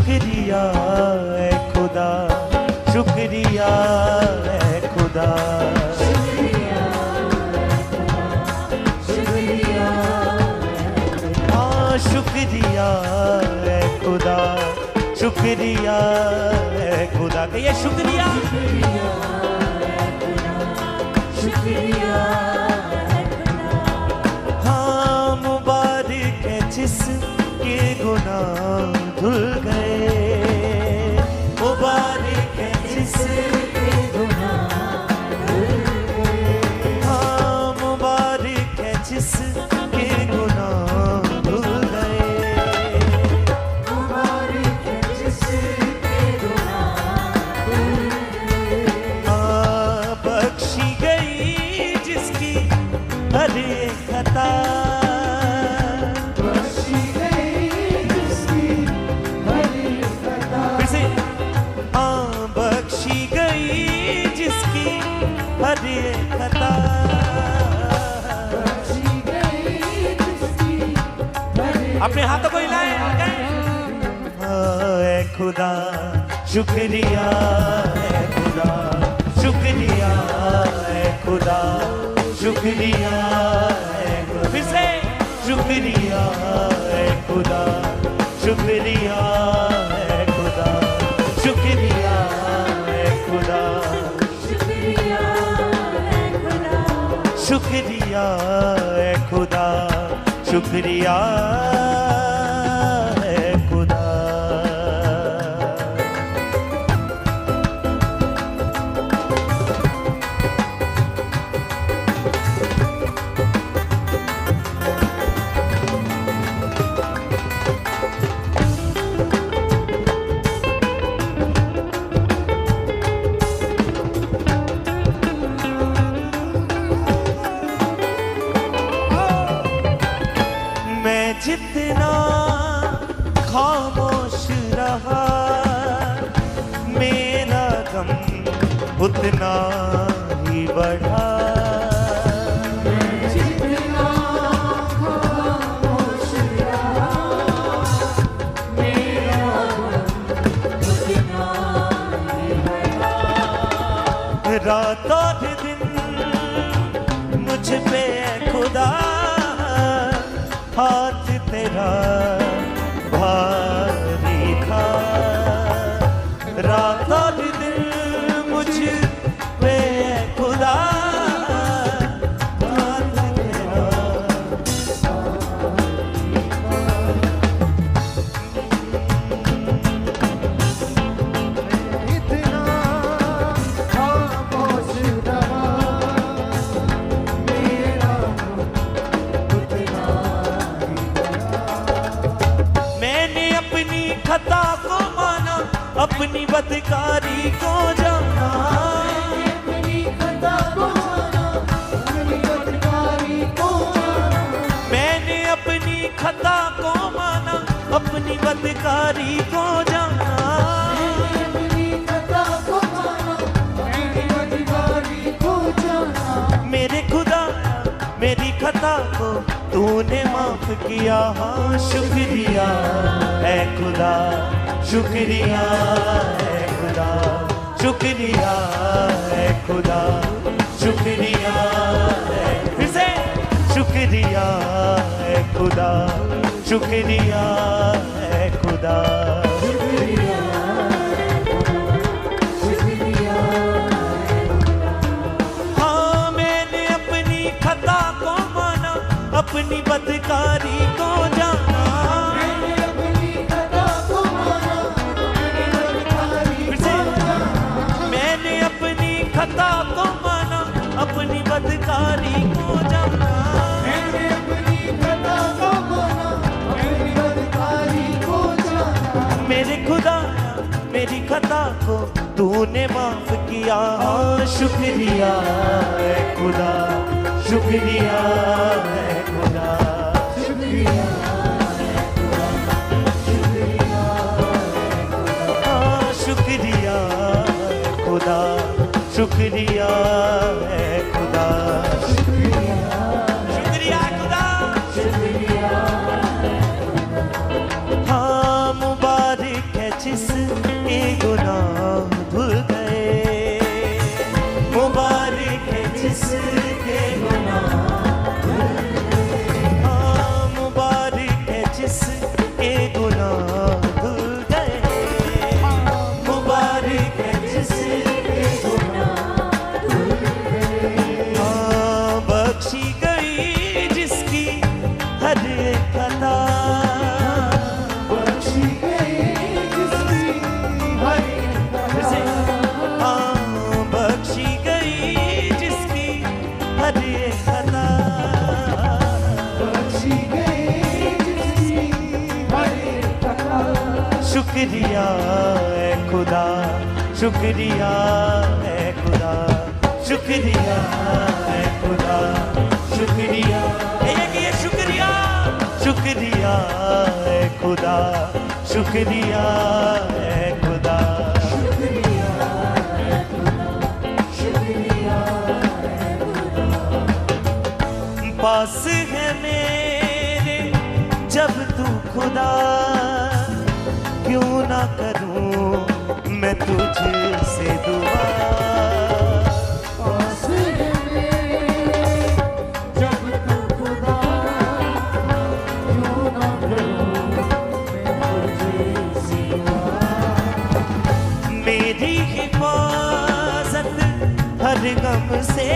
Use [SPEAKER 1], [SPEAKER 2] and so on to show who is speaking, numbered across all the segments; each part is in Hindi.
[SPEAKER 1] शुक्रिया है खुदा, शुक्रिया है खुदा, हाँ शुक्रिया है खुदा, शुक्रिया है खुदा। कहिए शुक्रिया, शुक्रिया हाँ मुबारक है जिसके गुनाह धुल गए, मुबारक है जिसके गुनाह धुल गए, हाँ मुबारक है जिसके गुनाह धुल गए, मुबारक है जिसके गुनाह धुल गए, हाँ बख्शी गई जिसकी हर एक खता, अपने हाथों को हिलाएं, है खुदा शुक्रिया है खुदा, शुक्रिया है खुदा, शुक्रिया है खुदा, फिर से शुक्रिया है खुदा, शुक्रिया है खुदा, शुक्रिया है खुदा, शुक्रिया है खुदा, शुक्रिया है खुदा, शुक्रिया है खुदा। जितना खामोश रहा मेरा गम उतना ही बढ़ा, जितना खामोश रहा मेरा गम उतना ही बढ़ा, रात और दिन मुझ पे खुदा हाथ तेरा भारी था, रात और दिन मुझ पे खुदा हाथ तेरा इतना खामोश रहा मेरा खता को माना, अपनी बदकारी को जाना, अपनी खता को माना, अपनी बदकारी को जाना, मैंने अपनी खता को माना, अपनी बदकारी को जाना, अपनी खता को माना, अपनी बदकारी को जाना, मेरे खुदा मेरी खता को तूने माफ किया, हाँ शुक्रिया है खुदा, शुक्रिया है खुदा, शुक्रिया है खुदा, शुक्रिया है, फिर से शुक्रिया है खुदा, शुक्रिया है खुदा, शुक्रिया शुक्रिया हाँ मैंने अपनी खता को माना, अपनी बदकारी को जाना, मैंने अपनी खता को माना, अपनी बदकारी को जाना, मैंने अपनी खता को माना, अपनी बदकारी को जाना, मैंने अपनी खता को माना, अपनी बदकारी को जाना, मेरे खुदा मेरी खता को तूने माफ किया, हाँ शुक्रिया है खुदा, शुक्रिया है खुदा, शुक्रिया है खुदा, शुक्रिया है खुदा, हाँ शुक्रिया है खुदा, शुक्रिया है खुदा, शुक्रिया शुक्रिया खुदा, शुक्रिया हाँ मुबारक है शुक्रिया है खुदा, शुक्रिया है खुदा, शुक्रिया है खुदा, शुक्रिया ये शुक्रिया, शुक्रिया है खुदा, शुक्रिया है खुदा, शुक्रिया है खुदा, शुक्रिया है खुदा। पास है मेरे जब तू खुदा, क्यों ना करूं मैं तुझसे दुआ।
[SPEAKER 2] पास है मेरे जब तू खुदा, क्यों ना करूं मैं तुझसे दुआ।
[SPEAKER 1] मेरी हिफाजत हर गम से,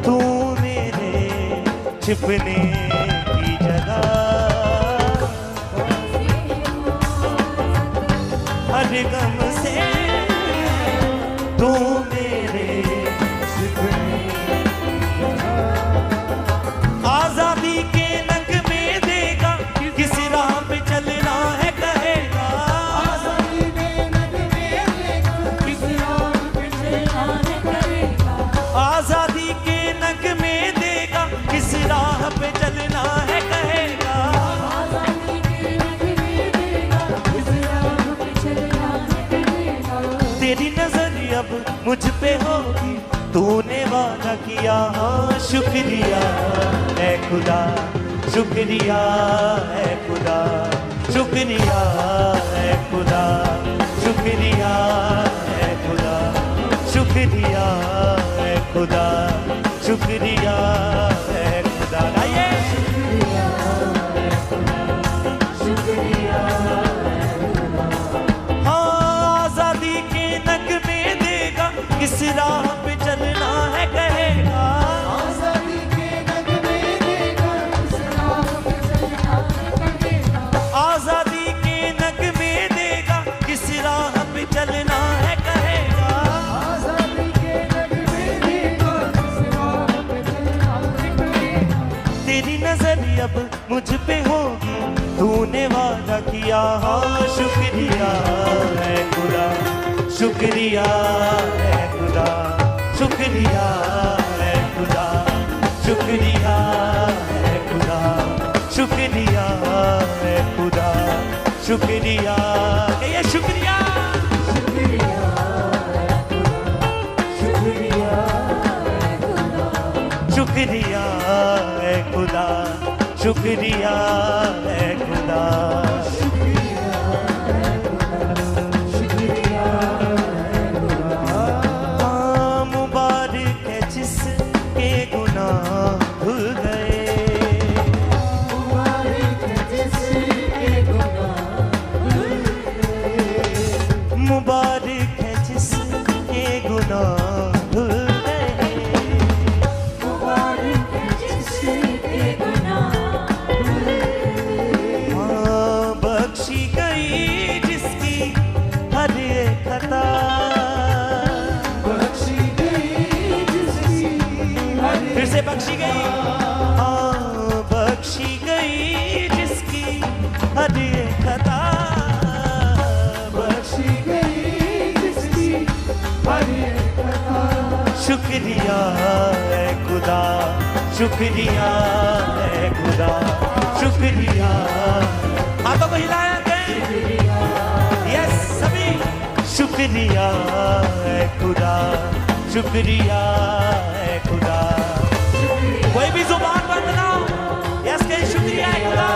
[SPEAKER 1] तू मेरे छिपने की जगह, हर गम से तू मेरे छिपने की जगह। आजादी के नगमे देगा, किस राह पे चलना है कहेगा।
[SPEAKER 2] आजादी के नगमे देगा, किस राह पे चलना है कहेगा।
[SPEAKER 1] आजादी के नगमे देगा, किस राह पे चलना है कहेगा।
[SPEAKER 2] आजादी के नगमे देगा, किस राह पे चलना है कहेगा।
[SPEAKER 1] तेरी नजर अब मुझ पे होगी, तूने वादा किया। हाँ शुक्रिया है खुदा, शुक्रिया है खुदा, शुक्रिया है खुदा, शुक्रिया है खुदा, शुक्रिया है खुदा, शुक्रिया है खुदा। गाइए
[SPEAKER 2] शुक्रिया है खुदा, शुक्रिया है खुदा।
[SPEAKER 1] हाँ आजादी के नगमे देगा, किस राह पे चलना है कहेगा।
[SPEAKER 2] आजादी के नगमे देगा, किस राह पे चलना है कहेगा।
[SPEAKER 1] आजादी के नगमे देगा, किस राह पे चलना है कहेगा।
[SPEAKER 2] आजादी के नगमे देगा, किस राह पे चलना है कहेगा।
[SPEAKER 1] तेरी नजर अब मुझ पे होगी, तूने वादा किया। हाँ शुक्रिया है खुदा, शुक्रिया है खुदा, शुक्रिया है खुदा, शुक्रिया है खुदा, शुक्रिया है खुदा, शुक्रिया ये शुक्रिया।
[SPEAKER 2] शुक्रिया है खुदा, शुक्रिया है खुदा।
[SPEAKER 1] शुक्रिया है खुदा, शुक्रिया है खुदा।
[SPEAKER 2] शुक्रिया है खुदा, शुक्रिया है खुदा।
[SPEAKER 1] हाँ मुबारक है जिसके गुनाह धुल गए,
[SPEAKER 2] मुबारक है जिसके गुनाह धुल गए।
[SPEAKER 1] मुबारक है जिसके गुनाह धुल गए।
[SPEAKER 2] मुबारक है जिसके गुनाह धुल गए।
[SPEAKER 1] हाँ बख्शी गई जिसकी हर एक खता,
[SPEAKER 2] बख्शी गई जिसकी हर
[SPEAKER 1] फिर से बख्शी गई। हाँ बख्शी गई जिसकी हर एक खता,
[SPEAKER 2] बख्शी गई जिसकी हर एक खता।
[SPEAKER 1] शुक्रिया है खुदा, शुक्रिया है खुदा, शुक्रिया। हाथों को हिलाया गया, यस सभी। शुक्रिया है खुदा, शुक्रिया है खुदा। कोई भी जुबान बंद ना हो, यस कहीं शुक्रिया है खुदा।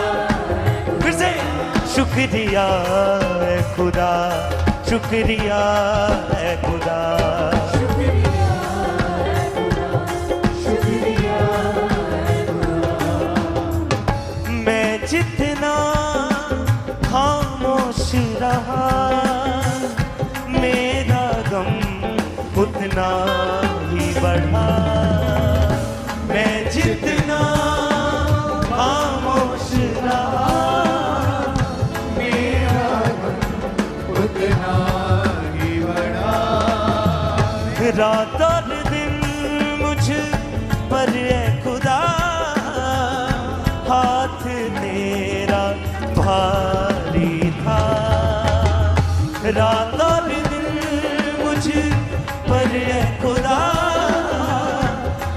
[SPEAKER 1] फिर से शुक्रिया है खुदा, शुक्रिया है खुदा।
[SPEAKER 2] शुक्रिया है खुदा, शुक्रिया है खुदा।
[SPEAKER 1] मैं जितना खामोश रहा, मेरा गम उतना ही बढ़ा। मैं जितना खामोश रहा,
[SPEAKER 2] मेरा गम उतना ही बढ़ा।
[SPEAKER 1] रात और दिन मुझ पर है खुदा, हाथ तेरा भारी था। रात और दिन मुझ पर है खुदा,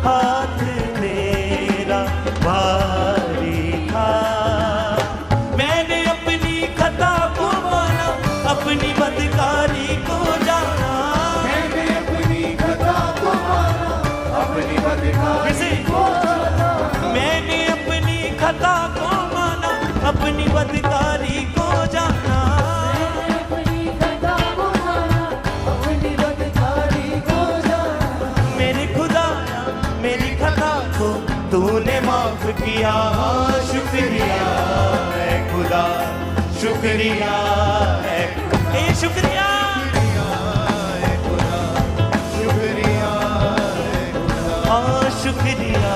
[SPEAKER 1] हाथ तेरा भारी था। मैंने अपनी खता को माना, अपनी बदकारी को जाना।
[SPEAKER 2] मैंने अपनी खता को माना, अपनी बदकारी को जाना।
[SPEAKER 1] मैंने अपनी खता को माना, अपनी बदकारी को जाना।
[SPEAKER 2] अपनी खता को माना, अपनी बदकारी को जाना।
[SPEAKER 1] मेरे खुदा मेरी खता को तूने माफ किया, शुक्रिया है खुदा, शुक्रिया है। ए शुक्रिया
[SPEAKER 2] शुक्रिया है खुदा,
[SPEAKER 1] हाँ शुक्रिया